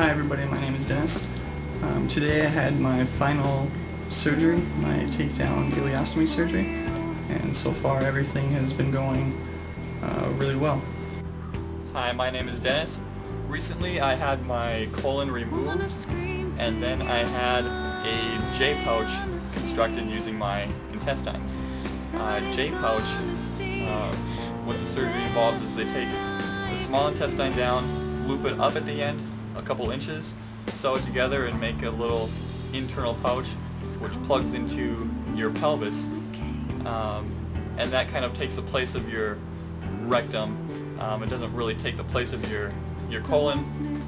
Hi everybody, my name is Dennis. Today I had my final surgery, my takedown ileostomy surgery, and so far everything has been going really well. Hi, my name is Dennis. Recently I had my colon removed, and then I had a J pouch constructed using my intestines. J pouch, what the surgery involves is they take the small intestine down, loop it up at the end a couple inches, sew it together and make a little internal pouch which plugs into your pelvis, and that kind of takes the place of your rectum. It doesn't really take the place of your colon,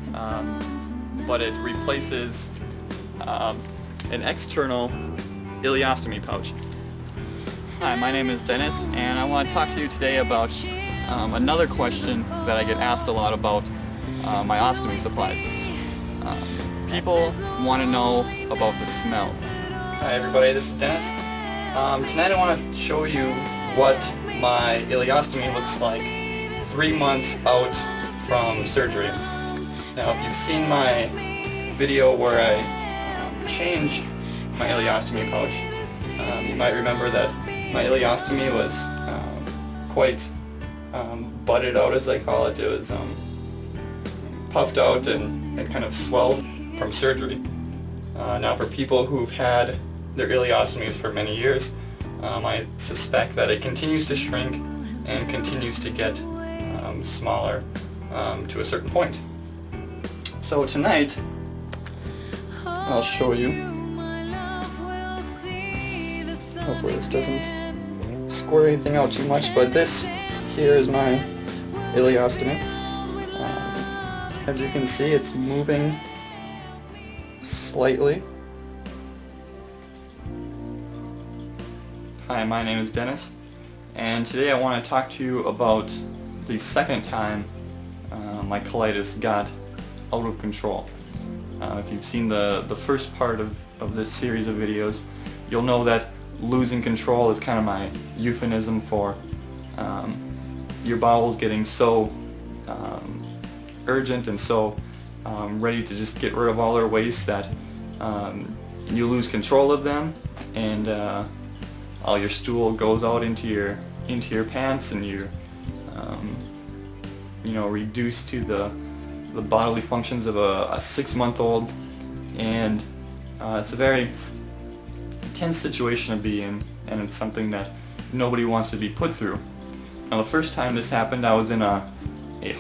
but it replaces an external ileostomy pouch. Hi, my name is Dennis, and I want to talk to you today about another question that I get asked a lot about my ostomy supplies. People want to know about the smell. Hi everybody, this is Dennis. Tonight I want to show you what my ileostomy looks like 3 months out from surgery. Now, if you've seen my video where I change my ileostomy pouch, you might remember that my ileostomy was quite butted out, as I call it. It was puffed out and kind of swelled from surgery. Now, for people who've had their ileostomies for many years, I suspect that it continues to shrink and continues to get smaller to a certain point. So tonight, I'll show you. Hopefully this doesn't squirt anything out too much, but this here is my ileostomy. As you can see, it's moving slightly. Hi, my name is Dennis, and today I want to talk to you about the second time my colitis got out of control. If you've seen the first part of this series of videos, you'll know that losing control is kind of my euphemism for your bowels getting so urgent and so ready to just get rid of all their waste that you lose control of them, and all your stool goes out into your pants, and you're reduced to the bodily functions of a 6-month-old, and it's a very tense situation to be in, and it's something that nobody wants to be put through. Now, the first time this happened, I was in a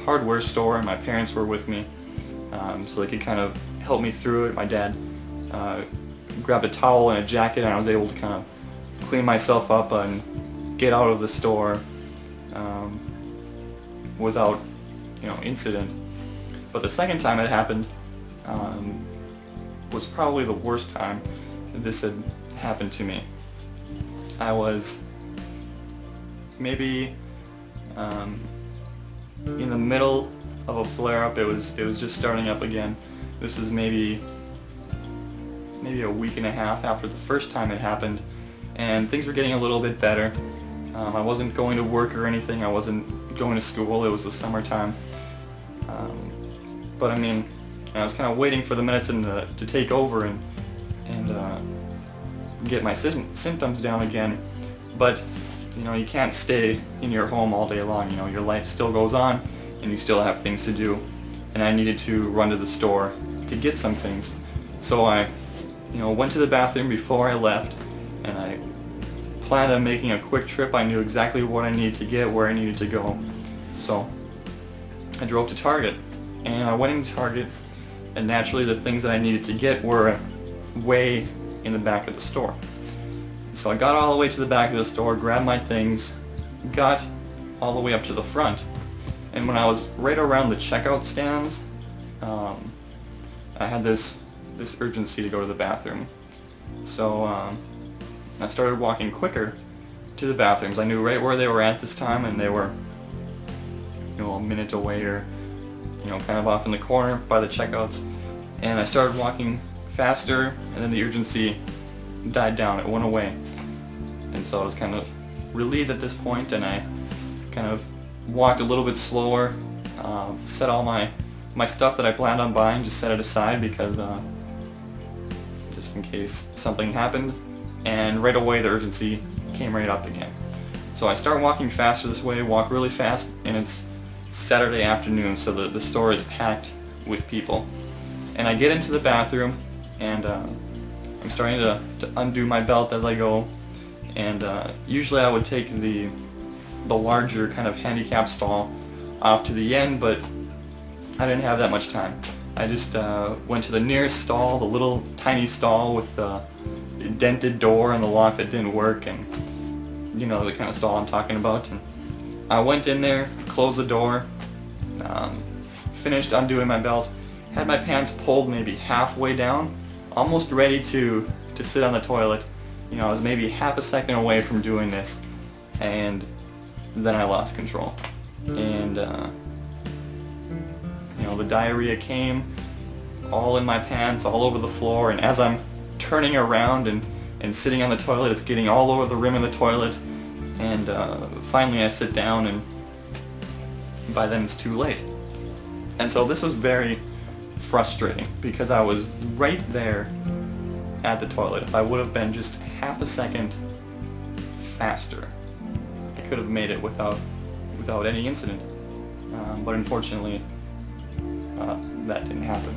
hardware store, and my parents were with me, so they could kind of help me through it. My dad grabbed a towel and a jacket, and I was able to kind of clean myself up and get out of the store without incident. But the second time it happened was probably the worst time this had happened to me. I was maybe in the middle of a flare-up. It was just starting up again. This is maybe a week and a half after the first time it happened, and things were getting a little bit better. I wasn't going to work or anything. I wasn't going to school. It was the summertime. But I mean, I was kind of waiting for the medicine to take over and get my symptoms down again. But you can't stay in your home all day long. Your life still goes on, and you still have things to do. And I needed to run to the store to get some things. So I, went to the bathroom before I left, and I planned on making a quick trip. I knew exactly what I needed to get, where I needed to go. So I drove to Target, and I went into Target, and naturally the things that I needed to get were way in the back of the store. So I got all the way to the back of the store, grabbed my things, got all the way up to the front, and when I was right around the checkout stands, I had this urgency to go to the bathroom. So I started walking quicker to the bathrooms. I knew right where they were at this time, and they were a minute away, or kind of off in the corner by the checkouts. And I started walking faster, and then the urgency died down. It went away. And so I was kind of relieved at this point, and I kind of walked a little bit slower, set all my my stuff that I planned on buying, just set it aside because just in case something happened, and right away the urgency came right up again. So I start walking faster this way, walk really fast, and it's Saturday afternoon, so the store is packed with people. And I get into the bathroom, and I'm starting to undo my belt as I go, and usually I would take the larger kind of handicap stall off to the end, but I didn't have that much time. I just went to the nearest stall, the little tiny stall with the dented door and the lock that didn't work, and you know the kind of stall I'm talking about. And I went in there, closed the door, finished undoing my belt, had my pants pulled maybe halfway down, almost ready to sit on the toilet. You know, I was maybe half a second away from doing this, and then I lost control. And you know, the diarrhea came all in my pants, all over the floor, and as I'm turning around and sitting on the toilet, it's getting all over the rim of the toilet, and finally I sit down, and by then it's too late. And so this was very frustrating because I was right there at the toilet. If I would have been just half a second faster, I could have made it without any incident. But unfortunately, that didn't happen.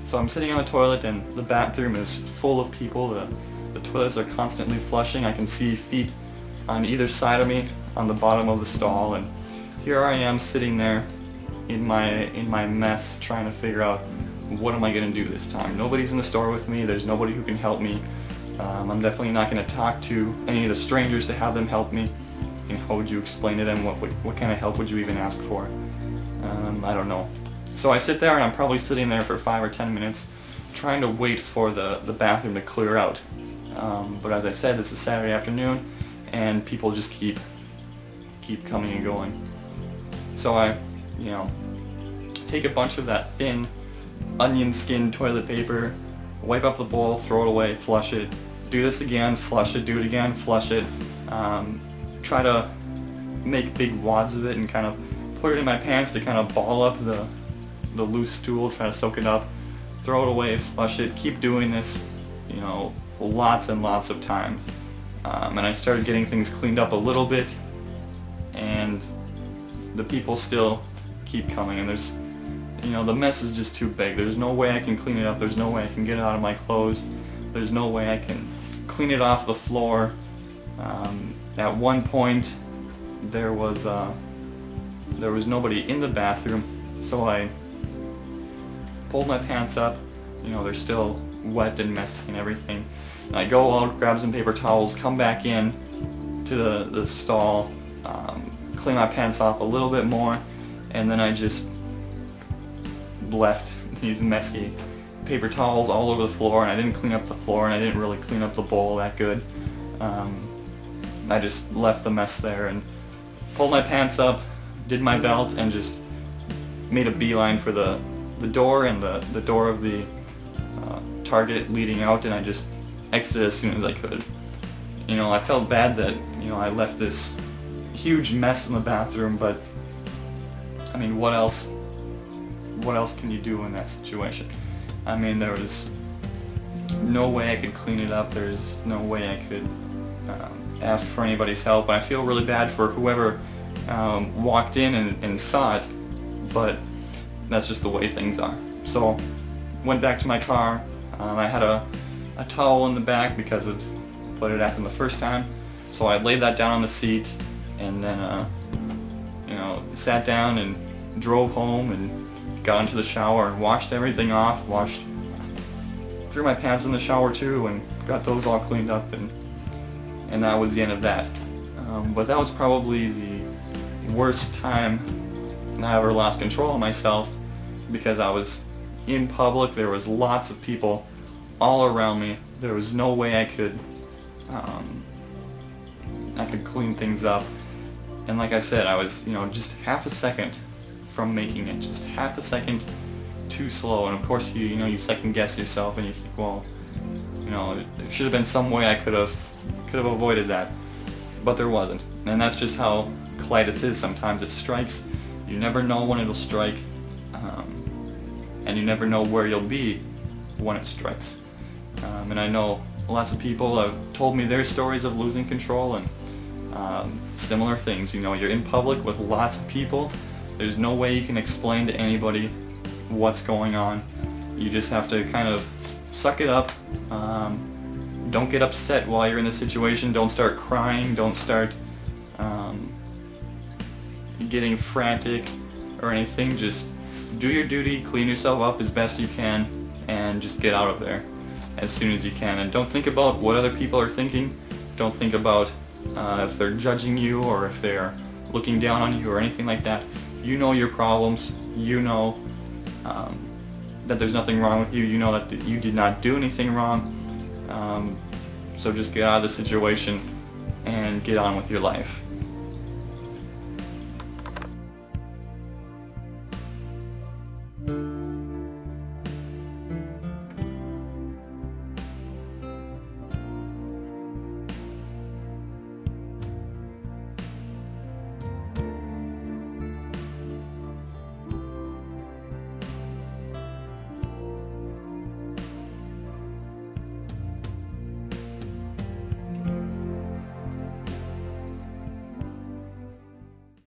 So I'm sitting on the toilet, and the bathroom is full of people. The toilets are constantly flushing. I can see feet on either side of me on the bottom of the stall, and here I am sitting there in my mess, trying to figure out what am I going to do this time. Nobody's in the store with me. There's nobody who can help me. I'm definitely not going to talk to any of the strangers to have them help me. You know, how would you explain to them? What kind of help would you even ask for? I don't know. So I sit there, and I'm probably sitting there for 5 or 10 minutes trying to wait for the bathroom to clear out. But as I said, this is Saturday afternoon, and people just keep coming and going. So I, you know, take a bunch of that thin onion skin toilet paper, wipe up the bowl, throw it away, flush it, do this again, flush it, do it again, flush it, try to make big wads of it and kind of put it in my pants to kind of ball up the loose stool, try to soak it up, throw it away, flush it, keep doing this, you know, lots and lots of times. And I started getting things cleaned up a little bit, and the people still keep coming, and there's, you know, the mess is just too big. There's no way I can clean it up. There's no way I can get it out of my clothes. There's no way I can clean it off the floor. At one point, there was nobody in the bathroom, so I pulled my pants up. You know, they're still wet and messy and everything. And I go out, grab some paper towels, come back in to the stall, clean my pants off a little bit more, and then I just left these messy paper towels all over the floor, and I didn't clean up the floor, and I didn't really clean up the bowl that good. I just left the mess there and pulled my pants up, did my belt, and just made a beeline for the door and the door of the Target leading out, and I just exited as soon as I could. You know, I felt bad that, you know, I left this huge mess in the bathroom, but I mean, what else can you do in that situation? I mean, there was no way I could clean it up. There's no way I could ask for anybody's help. I feel really bad for whoever walked in and saw it, but that's just the way things are. So went back to my car. I had a towel in the back because of what had happened the first time, so I laid that down on the seat, and then you know, sat down and drove home and got into the shower and washed everything off, threw my pants in the shower too, and got those all cleaned up, and that was the end of that. But that was probably the worst time I ever lost control of myself, because I was in public. There was lots of people all around me. There was no way I could clean things up. And like I said, I was, you know, just half a second from making it, just half a second too slow. And of course, you know, you second guess yourself, and you think, well, you know, there should have been some way I could have avoided that, but there wasn't. And that's just how colitis is. Sometimes it strikes. You never know when it'll strike. and you never know where you'll be when it strikes. And I know lots of people have told me their stories of losing control and similar things. You know, you're in public with lots of people. There's no way you can explain to anybody what's going on. You just have to kind of suck it up. Don't get upset while you're in the situation. Don't start crying. Don't start getting frantic or anything. Just do your duty, clean yourself up as best you can, and just get out of there as soon as you can. And don't think about what other people are thinking. Don't think about if they're judging you or if they're looking down on you or anything like that. You know your problems. You know that there's nothing wrong with you. You know that you did not do anything wrong. So just get out of the situation and get on with your life.